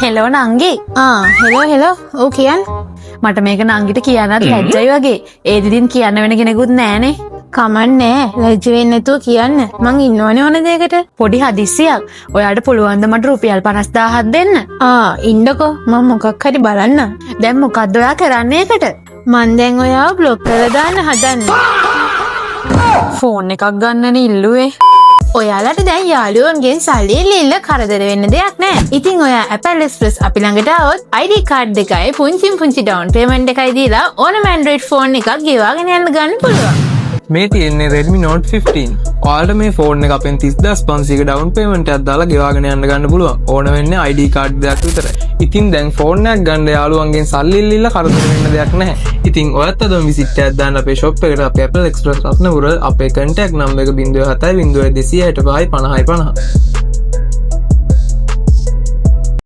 Hello නංගි. Hello ඔව් කියන්න. මට මේක නංගිට කියන්නත් ලැජ්ජයි වගේ. ඒ දිදින් කියන්න වෙන කෙනෙකුත් නෑනේ. කමන්නේ ලැජ්ජ වෙන්නේ නැතුව කියන්න. මං ඉන්නවනේ ඕන දෙයකට. පොඩි හදිස්සියක්. ඔයාට පුළුවන් ද මට රුපියල් 50000ක් දෙන්න? ඉන්නකෝ මම මොකක් හරි බලන්න. දැන් මොකද්ද ඔයා කරන්නේ ඒකට? මං දැන් ඔයාව බ්ලොක් කරලා දාන්න හදන්නේ. ෆෝන් එකක් ගන්නනේ ඉල්ලුවේ. ඔයාලට දැන් යාළුවන්ගෙන් සල්ලි ඉල්ල කරදර වෙන්න දෙයක් නෑ. ඉතින් ඔයා Apple Express අපි ළඟට આવොත් ID card දෙකයි පුංචි down payment එකයි දීලා ඕනම Android phone එකක් ගෙවාගෙන යන්න ගන්න පුළුවන්. මේ තියෙන්නේ Redmi Note 15. ඔයාලට මේ ෆෝන් එක අපෙන් 30500ක ඩවුන් පේමන්ට් එකක් දාලා ගෙවාගෙන යන්න ගන්න පුළුවන්. ඕන වෙන්නේ ID card දෙකක් විතරයි. ඉතින් දැන් ෆෝන් එකක් ගන්න යාළුවන්ගෙන් සල්ලි ඉල්ලලා කරදර වෙන්න දෙයක් නැහැ. ඉතින් ඔයත් අදම විසිට් එකක් දාන්න අපේ shop එකට අපේ Apple Express රත්නපුර අපේ contact number එක 07 02 265 50 50.